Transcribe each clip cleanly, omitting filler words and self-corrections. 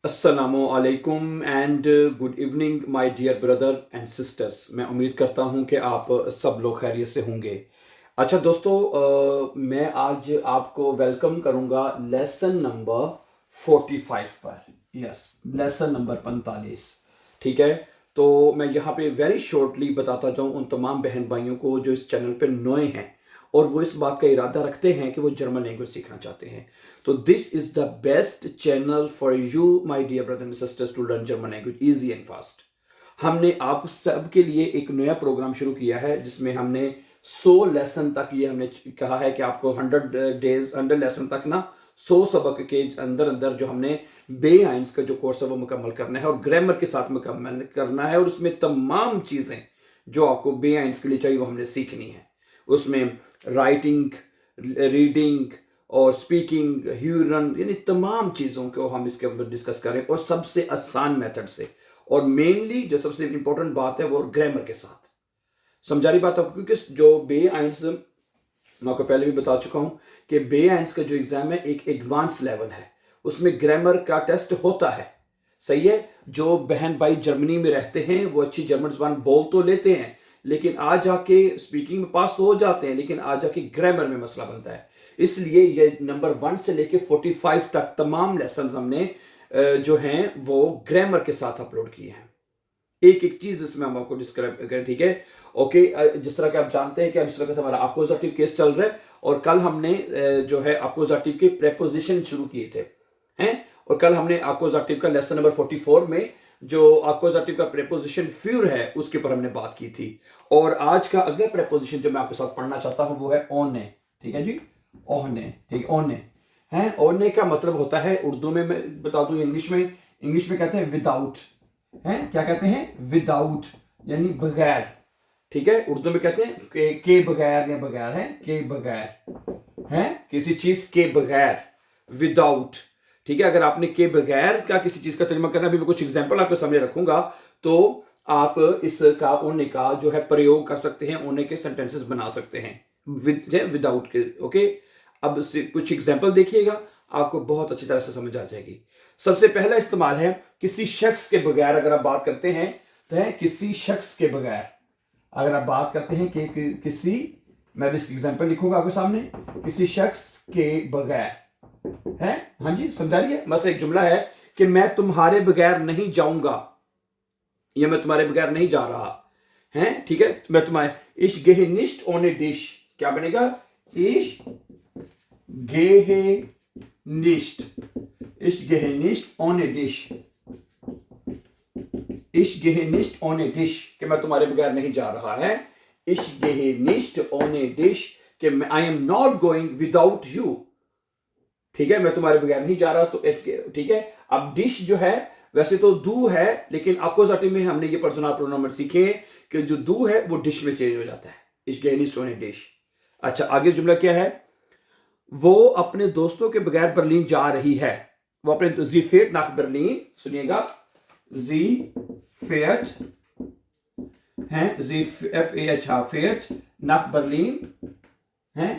अस्सलामु अलैकुम and good evening my dear brother and sisters. मैं उम्मीद करता हूं कि आप सब लोग खैरियत से होंगे। अच्छा दोस्तों, मैं आज आपको वेलकम करूंगा लेसन नंबर 45 पर। Yes, lesson number 45। ठीक है, तो मैं यहाँ पे वेरी शॉर्टली बताता जाऊँ उन तमाम बहन भाइयों को जो इस चैनल पे नए हैं और वो इस बात का इरादा रखते हैं कि वो जर्मन लैंग्वेज सीखना चाहते हैं। तो this is the best channel for you my dear brother and sisters to learn German language easy and fast. हमने आप सब के लिए एक नया प्रोग्राम शुरू किया है जिसमें हमने 100 लेसन तक, ये हमने कहा है कि आपको 100 लेसन तक ना 100 सबक के अंदर अंदर जो हमने बे आइंस का जो कोर्स है वो मुकम्मल करना है और ग्रामर के साथ मुकम्मल करना है। और उसमें तमाम चीज़ें जो आपको बे आइंस के लिए चाहिए वो हमने सीखनी है। उसमें राइटिंग, रीडिंग और स्पीकिंग, ह्यूरन, यानी तमाम चीज़ों को हम इसके अंदर डिस्कस करें और सबसे आसान मेथड से। और मेनली जो सबसे इंपॉर्टेंट बात है वो ग्रामर के साथ। समझा रही बात आपको? क्योंकि जो बे आइंस, मैं आपको पहले भी बता चुका हूं कि बे आइंस का जो एग्जाम है एक एडवांस लेवल है, उसमें ग्रामर का टेस्ट होता है। सही है, जो बहन भाई जर्मनी में रहते हैं वो अच्छी जर्मन जबान बोल तो लेते हैं, लेकिन आ जाके स्पीकिंग में पास तो हो जाते हैं, लेकिन आ जाके ग्रामर में मसला बनता है। इसलिए ये नंबर 1 से लेके 45 तक तमाम लेसन हमने जो हैं वो ग्रामर के साथ अपलोड किए हैं। एक एक चीज इसमें हम आपको डिस्क्राइब करें। ठीक है, ओके। जिस तरह के आप जानते हैं कि अब इस वक्त हमारा अपोजिटिव केस चल रहा है और कल हमने जो है अपोजिटिव के प्रेपोजिशन शुरू किए थे हैं। और कल हमने अपोजिटिव का लेसन नंबर 44 में जो अपोजिटिव का प्रेपोजिशन फ्यूर है उसके ऊपर हमने बात की थी। और आज का अगला प्रेपोजिशन जो मैं आपके साथ पढ़ना चाहता हूं वो है ओने। ठीक है जी, ओने। ठीक है, ओने है। ओने का मतलब होता है, उर्दू में मैं बता दूं, इंग्लिश में कहते हैं विदाउट। हैं, क्या कहते हैं? विदाउट, यानी बगैर। ठीक है, उर्दू में कहते हैं के बगैर या बगैर है, के बगैर है, किसी चीज के बगैर, विदाउट। ठीक है, अगर आपने के बगैर का किसी चीज का तर्जुमा करना, भी मैं कुछ एग्जांपल आपके सामने रखूंगा तो आप इसका ओने का जो है प्रयोग कर सकते हैं, ओने के सेंटेंसेस बना सकते हैं विदाउट के। ओके, अब कुछ एग्जांपल देखिएगा, आपको बहुत अच्छी तरह से समझ आ जाएगी। सबसे पहला इस्तेमाल है किसी शख्स के बगैर। अगर आप बात करते हैं तो है किसी शख्स के बगैर। अगर आप बात करते हैं कि किसी, मैं भी इसकी एग्जांपल लिखूंगा आपके सामने, किसी शख्स के बगैर है। हाँ जी, समझा रही है? बस एक जुमला है कि मैं तुम्हारे बगैर नहीं जाऊंगा या मैं तुम्हारे बगैर नहीं जा रहा है। ठीक है, मैं तुम्हारे इश गेहे निस्ट ओने डिश, क्या बनेगा? इश गेहे निस्ट, इश गेहे निस्ट ओने डिश, इश गेहे निस्ट ओने डिश, कि मैं तुम्हारे बगैर नहीं जा रहा है। इश गेहे निस्ट ओने डिश, कि I am not going without you. ठीक है, मैं तुम्हारे बगैर नहीं जा रहा। तो ठीक है, अब डिश जो है वैसे तो दू है, लेकिन अपोजिटिव में हमने ये पर्सनल प्रोनाउन सीखे कि जो दू है वो डिश में चेंज हो जाता है। इश गेहे निस्ट ओने डिश। अच्छा, आगे जुमला क्या है? वो अपने दोस्तों के बगैर बर्लिन जा रही है। वो अपने जी फेट नाक बर्लिन, सुनिएगा, जी फेट है, जी एफ ए एच हा फेट नाक बर्लिन है।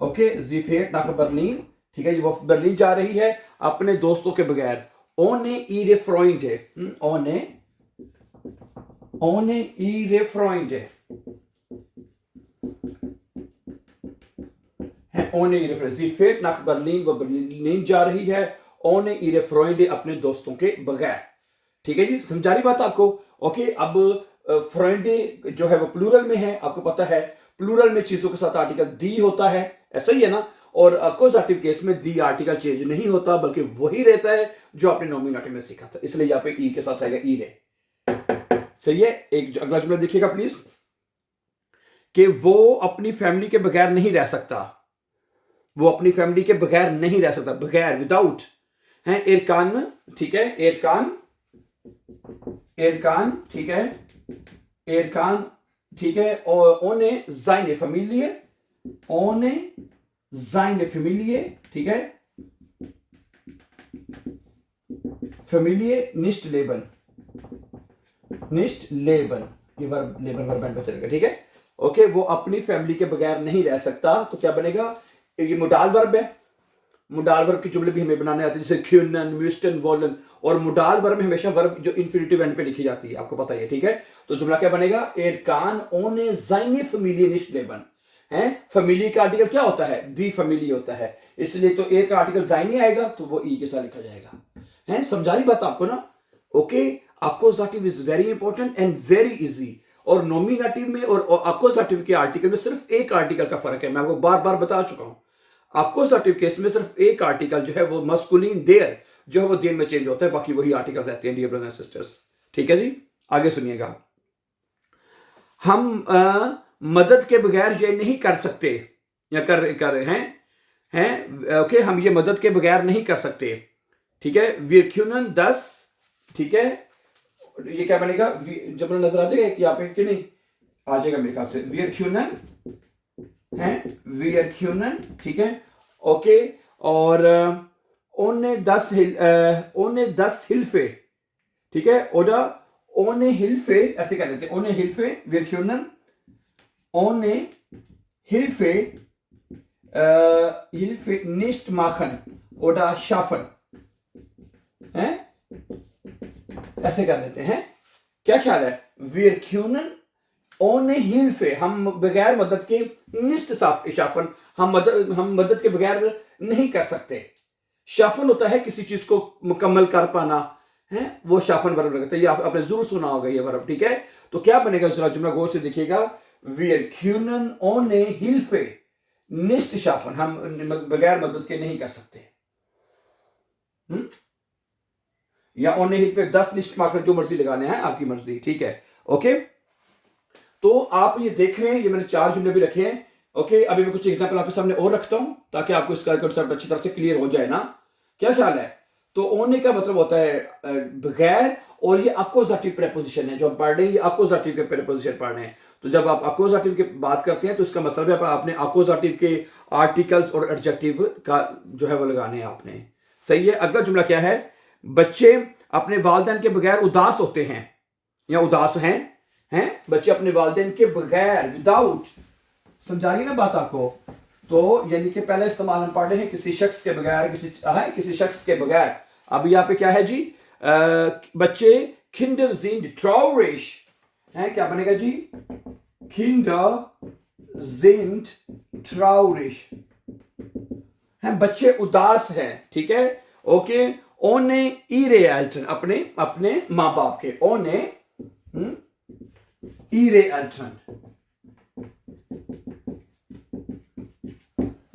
ओके, जी फेट नाक बर्लिन। ठीक है जी, वो बर्लिन जा रही है अपने दोस्तों के बगैर। ओने ईरे फ्रॉइंड है, ओने ईरे फ्रॉइंड है, ओने ihre Freunde, sie fährt nach Berlin, वो बर्लिन जा रही है, ओने ihre Freunde, अपने दोस्तों के बगैर। ठीक है जी, समझा रही बात आपको? ओके, अब फ्रेंडे जो है वो प्लूरल में है, आपको पता है प्लूरल में चीजों के साथ आर्टिकल दी होता है, ऐसा ही है ना। और अकोजाटिव केस में दी आर्टिकल चेंज नहीं होता, बल्कि वही रहता है जो आपने नॉमिनेटिव में सीखा था। इसलिए यहाँ पे ई के साथ आएगा ईरे। सही है, एक अगला जुमला देखिएगा प्लीज, कि वो अपनी फैमिली के बगैर नहीं रह सकता। वो अपनी फैमिली के बगैर नहीं रह सकता, बगैर, विदाउट है। एरकान, ठीक है, एरकान, एरकान, ठीक है, एरकान, ठीक है। और ओने जाइने फैमिली, ओने जाइने फैमिली, ठीक है, फैमिली निस्ट लेबन, निस्ट लेबन, ये वर्ब लेबन वर्ब पे चलेगा। ठीक है, ओके, वो अपनी फैमिली के बगैर नहीं रह सकता, तो क्या बनेगा? ये मोडाल वर्ब है, मोडाल वर्ब के जुमले भी हमें बनाने आते हैं, जैसे क्यूनन, म्यूस्टन, वोलन। और मोडाल वर्ब में हमेशा वर्ब जो इन्फिनिटिव एंड पे लिखी जाती है, आपको पता ही है, ठीक है। तो जुमला क्या बनेगा, एर कान ओने seine Familie nicht leben है। फैमिली का आर्टिकल क्या होता है, दी फैमिली होता है, इसलिए तो एर का आर्टिकल seine आएगा तो वो ई के साथ लिखा जाएगा, है। समझा रही बात आपको ना। Okay, accusative is very important and very easy. और नॉमिनेटिव में और अक्यूजेटिव के आर्टिकल में सिर्फ एक आर्टिकल का फर्क है, मैं आपको बार बार बता चुका हूं। अक्यूजेटिव केस में सिर्फ एक आर्टिकल जो है वो मस्कुलिन देयर जो है वो देन में चेंज होता है, बाकी वही आर्टिकल रहते हैं डियर ब्रदर्स एंड सिस्टर्स, ठीक है जी। आगे सुनिएगा, हम मदद के बगैर ये नहीं कर सकते, या कर हैं ओके, हम ये मदद के बगैर नहीं कर सकते, ठीक है। वीरक्यूनन 10, ठीक है, ये क्या बनेगा, जब नजर आ जाएगा यहाँ पे कि नहीं आ जाएगा मेरे ख्याल से, वीरक्यूनन है, वीरक्यूनन, ठीक है, ओके। और ओने 10 हिल्फे, ठीक है, ओडा ओने हिल्फे ऐसे कह देते हैं, ओने हिल्फे वीरक्यूनन ओने हिल्फे हिल्फे निस्ट माखन ओडा शाफन है, ऐसे कर देते हैं। क्या ख्याल है, वीरक्यूनन ओने हिल्फे, हम बगैर मदद के, निस्ट शाफन, हम मदद के बगैर नहीं कर सकते। शाफन होता है किसी चीज को मुकम्मल कर पाना, है, वो शाफन वर्ब लगता है, ये आपने जरूर सुना होगा ये वर्ब, ठीक है। तो क्या बनेगा, जरा जुमला गौर से देखिएगा, वीरक्यूनन ओने हिल्फे निस्ट शाफन, हम बगैर मदद के नहीं कर सकते, या ओने हिल्फे 10 निस्ट मार्कर, जो मर्जी लगाने हैं आपकी मर्जी, ठीक है, ओके। तो आप ये देख रहे हैं, ये मैंने 4 जुमले भी रखे हैं, ओके। अभी मैं कुछ एग्जांपल आपके सामने और रखता हूं ताकि आपको इसका कंसेप्ट अच्छी तरह से क्लियर हो जाए ना। क्या ख्याल है, तो ओने का मतलब होता है बगैर, और ये अक्यूजेटिव प्रीपोजिशन है जो हम पढ़ रहे हैं, ये अक्यूजेटिव के प्रीपोजिशन पढ़ रहे हैं। तो जब आप अक्यूजेटिव की बात करते हैं तो इसका मतलब है आपने अक्यूजेटिव के आर्टिकल्स और एडजेक्टिव का जो है वो लगाने हैं आपने, सही है। अगला जुमला क्या है, बच्चे अपने वालिदैन के बगैर उदास होते हैं या उदास हैं बच्चे अपने वालिदैन के बगैर, विदाउट, समझाइए ना बात आपको। तो यानी कि पहले इस्तेमाल हम पढ़ रहे हैं किसी शख्स के बगैर, किसी शख्स के बगैर। अब यहाँ पे क्या है जी, बच्चे किंडर जिंड ट्राउरिश है, क्या बनेगा जी, किंडर जिंड ट्राउरिश है, बच्चे उदास हैं, ठीक है, ओके। ओने ईरे एल्टन, अपने माँ बाप के, ओने ईरे एल्टन,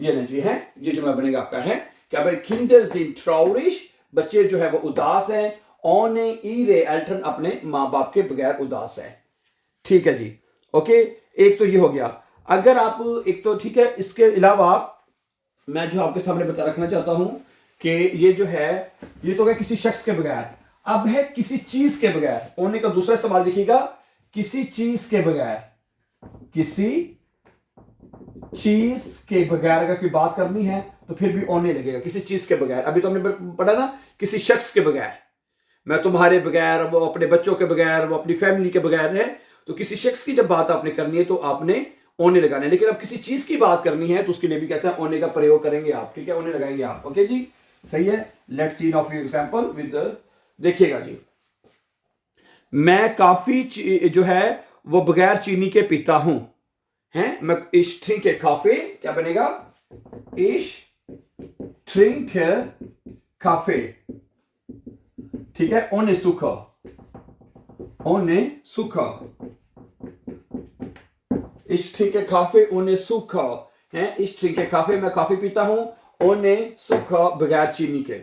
ये नहीं जी है, ये जुमला बनेगा आपका है क्या भाई, किंडर जिंड ट्राउरिश, बच्चे जो है वो उदास हैं, ओने ईरे एल्टन, अपने माँ बाप के बगैर उदास है, ठीक है जी, ओके। एक तो ये हो गया। अगर आप एक तो ठीक है, इसके अलावा मैं जो आपके सामने बता रखना चाहता हूं कि ये जो है, ये तो है किसी शख्स के बगैर, अब है किसी चीज के बगैर। ओने का दूसरा इस्तेमाल देखिएगा, किसी चीज के बगैर, किसी चीज के बगैर अगर कोई बात करनी है तो फिर भी ओने लगेगा, किसी चीज के बगैर। अभी तो हमने पढ़ा ना, किसी शख्स के बगैर, मैं तुम्हारे बगैर, वो अपने बच्चों के बगैर, वो अपनी फैमिली के बगैर है। तो किसी शख्स की जब बात आपने करनी है तो आपने ओने लगाने, लेकिन अब किसी चीज की बात करनी है तो उसके लिए भी कहते हैं ओने का प्रयोग करेंगे आप, ठीक है, ओने लगाएंगे आप, ओके जी, सही है। Let's see now for example with, देखिएगा जी, मैं काफी जो है वो बगैर चीनी के पीता हूं, हैं, मैं इश ट्रिंक काफे, क्या बनेगा, इश ट्रिंक काफे, ठीक है, ओने सुखा, ओने सुखा, इश ट्रिंक काफे ओने सुखा है, इश ट्रिंक काफे, मैं काफी पीता हूं, ओने सुखा, बगैर चीनी के,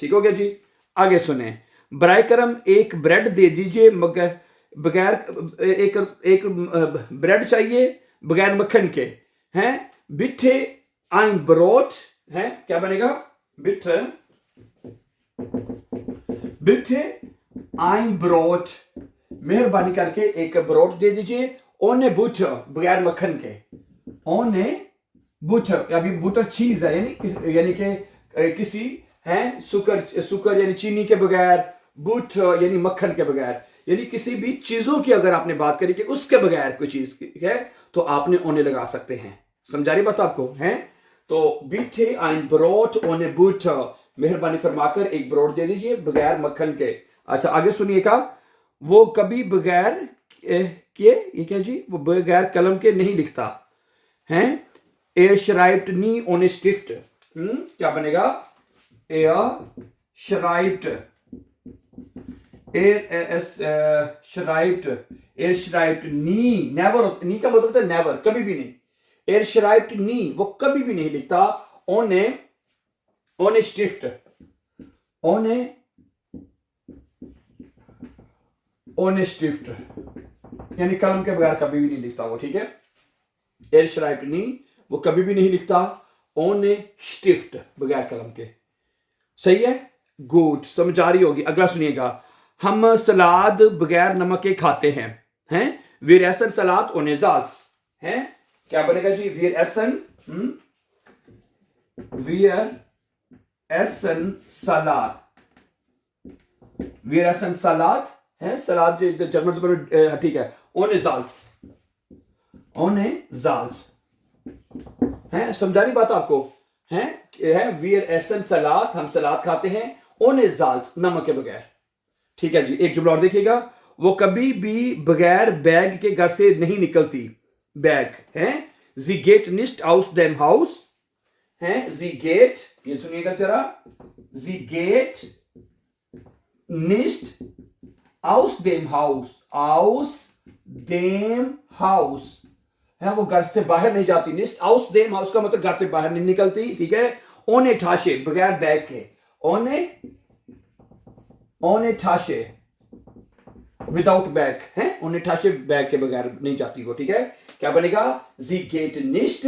ठीक हो गया जी। आगे सुने, बराए करम एक ब्रेड दे दीजिए, मगर बगैर एक ब्रेड चाहिए बगैर मक्खन के, हैं, बिठे आइन ब्रोट है, क्या बनेगा, बिठे बिठे आइन ब्रोट, मेहरबानी करके एक ब्रोट दे दीजिए, ओने बुटर, बगैर मक्खन के, ओने बुटर, अभी बुटर चीज है, यानी कि किसी है, सुकर यानी चीनी के बगैर, बुटर यानी मक्खन के बगैर, यानी किसी भी चीजों की अगर आपने बात करी कि उसके बगैर कोई चीज है तो आपने ओने लगा सकते हैं, समझा रही बात आपको है। तो बिटे ein Brot ohne Butter, मेहरबानी फरमाकर एक ब्रोड दे दीजिए बगैर मक्खन के। अच्छा आगे सुनिएगा, वो कभी बगैर के, ये क्या जी, वो बगैर कलम के नहीं लिखता है। Er schreibt nie ohne Stift, क्या बनेगा? Er schreibt, er schreibt nie, never, nie का मतलब होता है never, कभी भी नहीं। Er schreibt nie, वो कभी भी नहीं लिखता ohne Stift, ohne Stift, यानी कलम के बगैर कभी भी नहीं लिखता वो, ठीक है। Er schreibt nie, वो कभी भी नहीं लिखता ohne Stift, बगैर कलम के। सही है, गुड, समझ आ रही होगी। अगला सुनिएगा, हम सलाद बगैर नमक के खाते हैं। Wir essen Salat ohne Salz, हैं, क्या बनेगा जी? Wir essen Salat, wir essen Salat है, सलाद जो जर्मन से, ठीक है, ohne Salz है, समझा रही बात आपको? है wir essen Salat, हम सलाद खाते हैं ohne Salz, नमक के बगैर। ठीक है जी, एक जुमला और देखिएगा, वो कभी भी बगैर बैग के घर से नहीं निकलती। बैग है, sie geht nicht aus dem Haus, है, sie geht, ये सुनिएगा जरा, sie geht nicht aus dem Haus है, वो घर से बाहर नहीं जाती। nicht aus dem Haus का मतलब घर से बाहर नहीं निकलती, ठीक है। ohne Tasche, बगैर बैग के, ohne Tasche, विदाउट बैग है, ohne Tasche, बैग के बगैर नहीं जाती वो, ठीक है। क्या बनेगा? sie geht nicht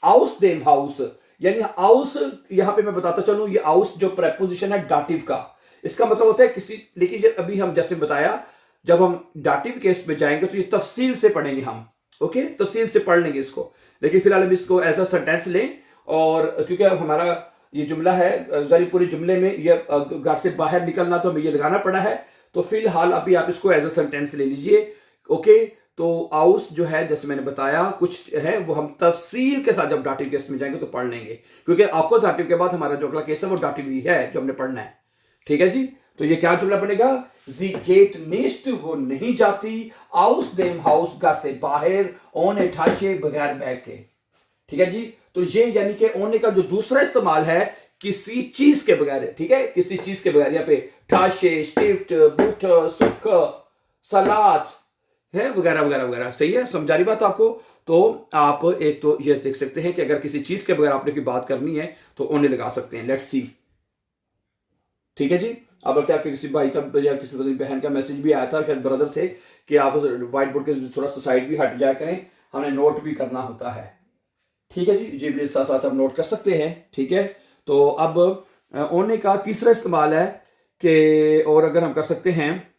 aus dem Haus, यानी aus, यहां पे मैं बताता चलूं, ये aus जो प्रेपोजिशन है डाटिव का, इसका मतलब होता है किसी, लेकिन अभी हम जैसे बताया, जब हम डाटिव केस में जाएंगे तो ये तफसील से पढ़ेंगे हम, ओके, तफसील से पढ़ लेंगे इसको, लेकिन फिलहाल हम इसको एज अ सेंटेंस लें। और क्योंकि अब हमारा ये जुमला है, जरी पूरे जुमले में ये घर से बाहर निकलना तो हमें ये लगाना पड़ा है, तो फिलहाल अभी आप इसको एज अ सेंटेंस ले लीजिए, ओके। तो आउस जो है, जैसे मैंने बताया, कुछ है वो हम तफसील के साथ जब डाटिव केस में जाएंगे तो पढ़ लेंगे, क्योंकि आकोजाटिव के बाद हमारा जो अगला केस है वो डाटिव ही है जो हमने पढ़ना है, ठीक है जी। तो ये क्या जुमला बनेगा? sie geht nicht, वो नहीं जाती, aus dem Haus, घर से बाहर, ohne Tasche, बगैर बैग के, ठीक है जी। तो ये यानी कि ohne का जो दूसरा इस्तेमाल है किसी चीज के बगैर है, ठीक है, किसी चीज के बगैर, यहाँ पे Tasche, Stift, Butter, Zucker, सलाद है, वगैरह वगैरह वगैरह। सही है, समझा रही बात आपको? तो आप एक तो ये देख सकते हैं कि अगर किसी चीज के बगैर आपने कोई बात करनी है तो ohne लगा सकते हैं। लेट्स सी, ठीक है जी। अब क्या किसी भाई का या किसी बहन का मैसेज भी आया था, शायद ब्रदर थे, कि आप व्हाइट बोर्ड के थोड़ा सा साइड भी हट जाया करें, हमें नोट भी करना होता है, ठीक है जी। जी प्लीज साथ साथ आप नोट कर सकते हैं, ठीक है। तो अब ohne का तीसरा इस्तेमाल है कि, और अगर हम कर सकते हैं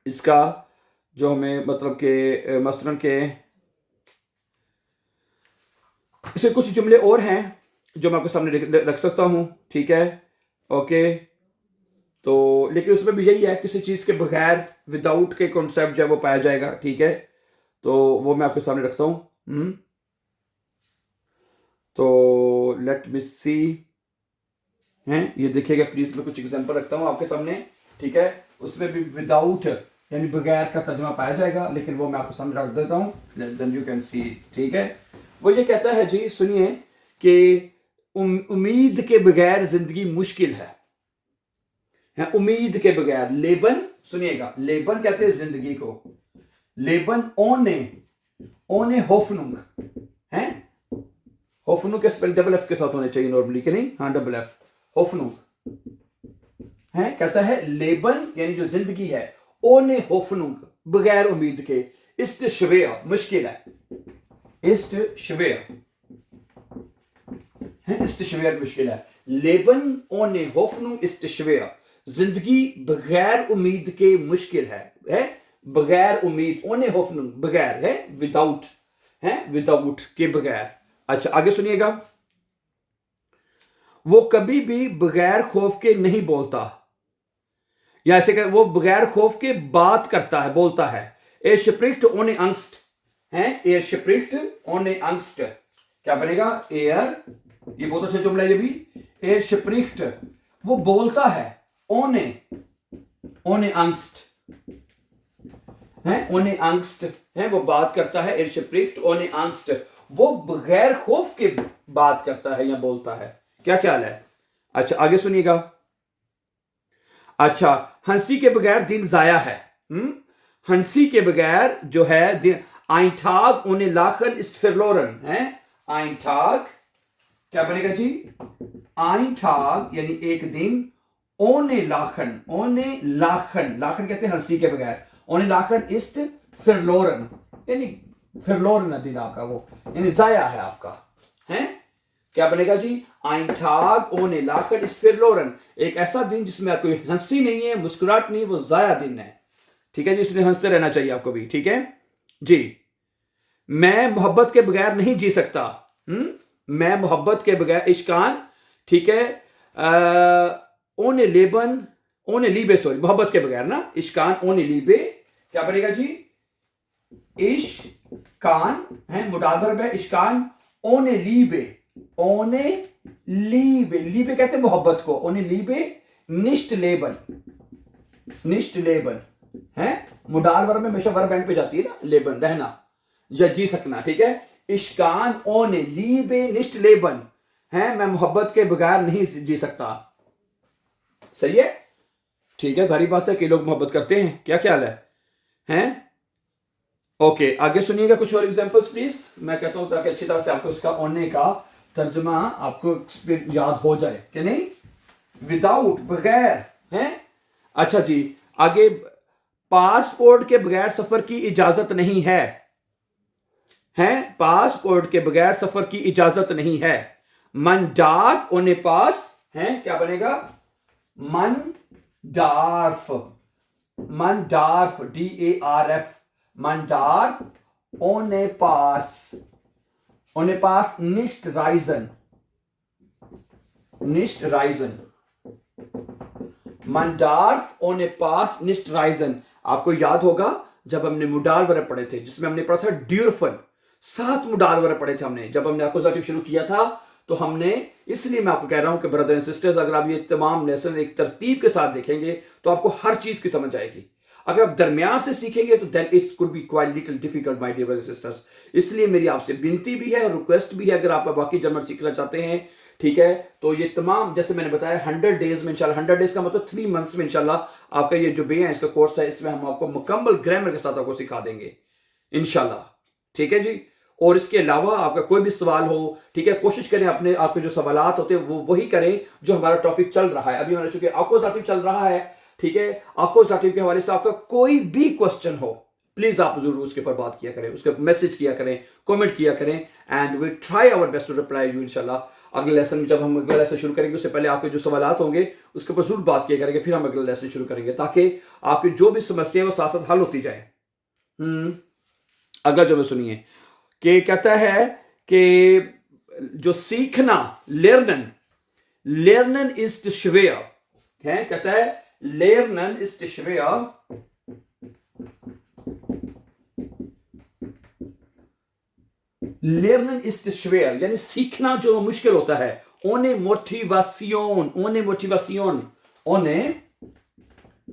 इसका, जो हमें मतलब के मसलन के, इसे कुछ जुमले और हैं जो मैं आपके सामने रख सकता हूं, ठीक है, ओके। तो लेकिन उसमें भी यही है, किसी चीज के बगैर, विदाउट के कॉन्सेप्ट जो है वो पाया जाएगा, ठीक है। तो वो मैं आपके सामने रखता हूं। तो लेट मी सी, हैं, ये देखिएगा प्लीज, मैं कुछ एग्जांपल रखता हूं आपके सामने, ठीक है। उसमें भी विदाउट यानी बगैर का तर्जुमा पाया जाएगा, लेकिन वो मैं आपके सामने रख देता हूं, देन यू कैन सी, ठीक है। वो ये कहता है जी, सुनिए, कि उम्मीद के बगैर जिंदगी मुश्किल है, उम्मीद के बगैर। लेबन, सुनिएगा, लेबन कहते हैं जिंदगी को, लेबन ohne होफनुंग है, होफनुंग के स्पेल डबल एफ के साथ होने चाहिए नॉर्मली, कि नहीं? हाँ, डबल एफ, होफनुंग है, कहता है लेबन यानी जो जिंदगी है, ohne होफनुंग, बगैर उम्मीद के, ist schwer, मुश्किल है, ist schwer है, ist schwer मुश्किल है। लेबन ohne होफनुंग ist schwer, जिंदगी बगैर उम्मीद के मुश्किल है, बगैर उम्मीद, ohne होफनुंग, बगैर है, विदाउट है, विदाउट के बगैर। अच्छा आगे सुनिएगा, वो कभी भी बगैर खौफ के नहीं बोलता, या ऐसे कर, वो बगैर खौफ के बात करता है, बोलता है। Er spricht ohne Angst है, er spricht ohne Angst, क्या बनेगा? Er ये बहुत अच्छा जुमला है ये भी। एर स्प्रिcht, वो बोलता है। ओने, ओने angst है, ओने angst है, वो बात करता है। एर स्प्रिcht ओने angst, वो बगैर खौफ के बात करता है या बोलता है। क्या ख्याल है? अच्छा आगे सुनिएगा। अच्छा, हंसी के बगैर दिन जाया है। हंसी के बगैर जो है दिन, ein Tag ohne Lachen ist verloren है। ein Tag क्या बनेगा जी? ein Tag यानी एक दिन, ohne Lachen, ohne Lachen, Lachen कहते हैं हंसी के बगैर, ohne Lachen ist verloren यानी verloren दिन आपका वो यानी जाया है आपका है। क्या बनेगा जी? ein Tag ohne Lachen ist verloren, एक ऐसा दिन जिसमें कोई हंसी नहीं है, मुस्कुराहट नहीं, वो जाया दिन है। ठीक है जी, इसलिए हंसते रहना चाहिए आपको भी। ठीक है जी। मैं मोहब्बत के बगैर नहीं जी सकता। मैं मोहब्बत के बगैर, इश्कान, ठीक है, ओने लेबन, ओने लीबे, सॉरी, मोहब्बत के बगैर ना, इश्कान ओने लीबे, क्या बनेगा जी? इश्कान है, मुडाल वर्ब है, इश्कान ओने लीबे, ओने लीबे, लीबे कहते हैं मोहब्बत को, ओने लीबे निश्ट लेबन, निश्ट लेबन है, मुडाल वर्ब में हमेशा वर्ब एंड पे जाती है ना, लेबन रहना या जी सकना। ठीक है, इश्कान ओने लीबे निश्ट लेबन है, मैं मोहब्बत के बगैर नहीं जी सकता। सही है, ठीक है, सारी बात है कि लोग मोहब्बत करते हैं। क्या ख्याल है? हैं? ओके, आगे सुनिएगा कुछ और एग्जांपल्स प्लीज। मैं कहता हूं ताकि अच्छी तरह से आपको इसका ओने का तर्जमा आपको याद हो जाए कि नहीं। विदाउट, बगैर है। अच्छा जी, आगे, पासपोर्ट के बगैर सफर की इजाजत नहीं है। हैं, पासपोर्ट के बगैर सफर की इजाजत नहीं है। मन डार्फ ओने पास है, क्या बनेगा? मन डार्फ, मन डार्फ, DARF, मन डार्फ ओने पास, ओने पास निस्ट राइजन, निस्ट राइजन, मन डार्फ ओने पास निस्ट राइजन। आपको याद होगा जब हमने मुडाल वर्ब पढ़े थे, जिसमें हमने पढ़ा था ड्यूरफन, 7 मुडाल वर्ब पढ़े थे हमने जब हमने अक्यूजेटिव शुरू किया था। तो हमने, इसलिए मैं आपको कह रहा हूं कि ब्रदर एंड सिस्टर्स, अगर आप ये तमाम लेसन एक तरतीब के साथ देखेंगे तो आपको हर चीज की समझ आएगी। अगर आप दरमियान से सीखेंगे तो then it's could be quite little difficult my dear brothers and sisters. इसलिए मेरी आपसे विनती भी है और रिक्वेस्ट भी है, अगर आप बाकी जर्मन सीखना चाहते हैं, ठीक है, तो ये तमाम जैसे मैंने बताया 100 डेज में इंशाल्लाह, 100 डेज का मतलब 3 मंथ्स में इंशाल्लाह आपका ये जो बे है इसका कोर्स है, इसमें हम आपको मुकम्मल ग्रामर के साथ आपको सिखा देंगे इंशाल्लाह। ठीक है जी। और इसके अलावा आपका कोई भी सवाल हो, ठीक है, कोशिश करें अपने आपके जो सवालात होते हैं वो वही करें जो हमारा टॉपिक चल रहा है। अभी हमारा चूंकि अक्यूजेटिव चल रहा है, ठीक है, अक्यूजेटिव के हवाले से आपका कोई भी क्वेश्चन हो, प्लीज आप जरूर उसके ऊपर बात किया करें, उसके मैसेज किया करें, कमेंट किया करें, and we try our best to reply you इंशाल्लाह। अगले लेसन में जब हम अगला लेसन शुरू करेंगे उससे पहले आपके जो सवालात होंगे उसके ऊपर जरूर बात किया करेंगे, फिर हम अगला लेसन शुरू करेंगे ताकि आपकी जो भी समस्या है वो साथ साथ हल होती जाए। अगला जो मैं सुनिए कि कहता है कि जो सीखना, लेर्नन, लेर्नन इज schwer है, कहता है लेर्नन इज schwer, लेर्नन इज schwer यानी सीखना जो मुश्किल होता है। ओने मोटिवेशन, ओने मोटिवेशन, ओने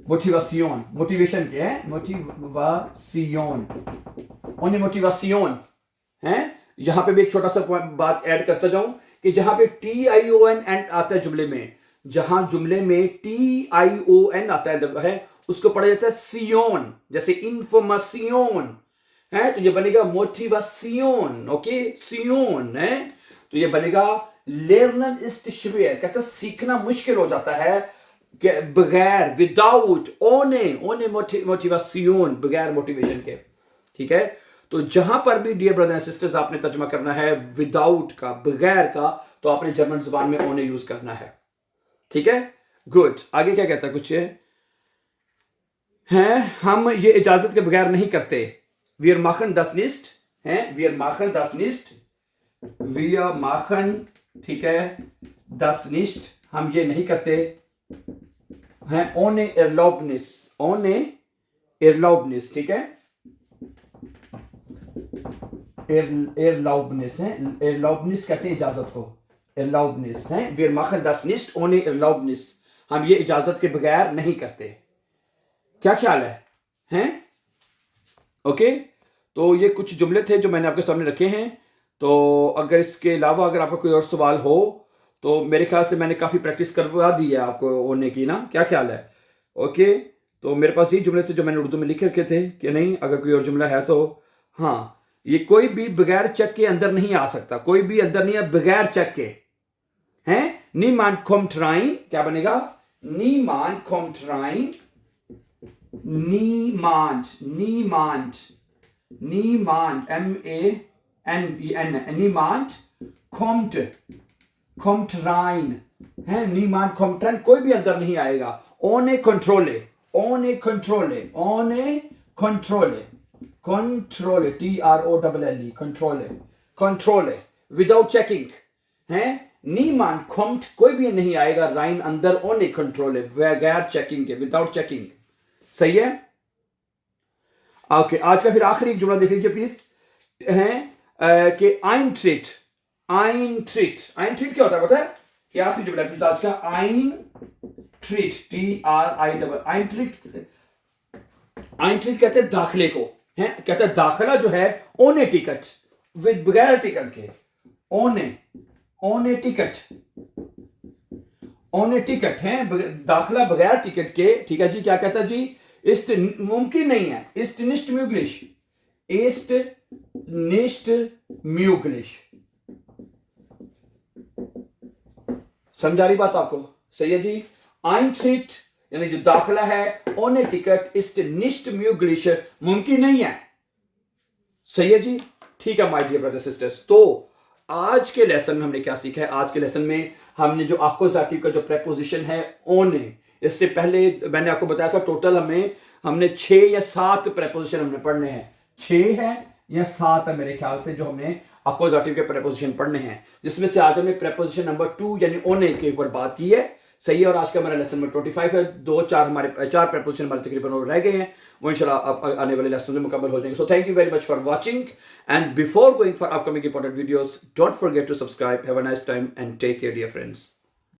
मोटिवेशन, मोटिवेशन क्या है? मोटिवेशन, ओने मोटिवेशन है। यहां पे भी एक छोटा सा बात ऐड करता जाऊं कि जहां पे TION एंड आता है जुमले में, जहां जुमले में TION आता है उसको पढ़ा जाता है सियोन, जैसे इंफॉर्मेशन है, तो ये बनेगा मोटिवेशन। ओके, सियोन है, तो ये बनेगा लेर्नन इज schwer, कहता है सीखना मुश्किल हो जाता है बगैर, विदाउट, ओने, ओने मोटिवेशन, बगैर मोटिवेशन के। ठीक है, तो जहां पर भी डियर ब्रदर एंड सिस्टर्स आपने तर्जुमा करना है विदाउट का, बगैर का, तो आपने जर्मन जुबान में ओने यूज करना है। ठीक है, गुड। आगे क्या कहता है कुछ है, हम ये इजाजत के बगैर नहीं करते। Wir machen das nicht है, wir machen das nicht, wir machen, ठीक है, das nicht, हम ये नहीं करते हैं। ohne Erlaubnis, ohne Erlaubnis, ठीक है, Erlaubnis है, Erlaubnis कहते हैं इजाजत को, Erlaubnis है, wir machen das nicht ohne Erlaubnis, हम ये इजाजत के बगैर नहीं करते। क्या ख्याल है हैं? ओके, तो ये कुछ जुमले थे जो मैंने आपके सामने रखे हैं। तो अगर इसके अलावा अगर आपका कोई और सवाल हो तो मेरे ख्याल से मैंने काफ़ी प्रैक्टिस करवा दी है आपको होने की ना, क्या ख्याल है? ओके, तो मेरे पास ये जुमले थे जो मैंने उर्दू में लिख रखे थे कि नहीं, अगर कोई और जुमला है तो हाँ, ये कोई भी बगैर चेक के अंदर नहीं आ सकता, कोई भी अंदर नहीं है बगैर चेक के हैं। niemand kommt rein, क्या बनेगा? niemand kommt rein, niemand, niemand, niemand, M-A-N-E-N, niemand kommt rein है, niemand kommt rein, कोई भी अंदर नहीं आएगा। ohne Kontrolle, ohne Kontrolle, ohne Kontrolle, Kontrolle, T-R-O-L-L-E, Kontrolle, Kontrolle, without checking है। niemand kommt, कोई भी नहीं आएगा rein अंदर, ohne Kontrolle, बगैर चेकिंग के, विदाउट चेकिंग। सही है? ओके, आज का फिर आखिरी एक जुमला देख लीजिए प्लीज, है कि Eintritt, Eintritt, Eintritt क्या होता है पता है? ये आखिरी जुमला प्लीज आज का, Eintritt, T-R-I-T, Eintritt, Eintritt कहते हैं दाखिले को, है कहते हैं दाखिला जो है ओने टिकट, विद बगैर टिकट के, ओने टिकट, ओने टिकट है, दाखिला बगैर टिकट के। ठीक है जी, क्या कहता है जी? इस्ट मुमकिन नहीं है, इस्ट निस्ट म्यूगलिश, इस्ट निस्ट म्यूगलिश। समझा रही बात आपको? सही है जी। Eintritt यानी जो दाखिला है, ओने टिकट, इस्ट निस्ट म्यूगलिश, मुमकिन नहीं है। सही है जी, ठीक है माय डियर ब्रदर सिस्टर्स। तो आज के लेसन में हमने क्या सीखा है? आज के लेसन में हमने जो आक्यूजेटिव का जो प्रेपोजिशन है ओने, इससे पहले मैंने आपको बताया था टोटल हमने 6 या 7 प्रेपोजिशन हमने पढ़ने हैं, 6 है या 7 है मेरे ख्याल से जो हमने आक्यूजेटिव के प्रेपोजिशन पढ़ने हैं, जिसमें से आज हमने प्रेपोजिशन नंबर 2 यानी ओने के ऊपर बात की है। सही है, और आज का हमारा लेसन नंबर 25 है। 4 प्रेपोजिशन हमारे तकरीबन और रह गए हैं, वो इंशाल्लाह आने वाले लेसन में मुकम्मल हो जाएंगे। So thank you very much for watching, and before going for upcoming important videos, don't forget to subscribe. Have a nice time and take care dear friends.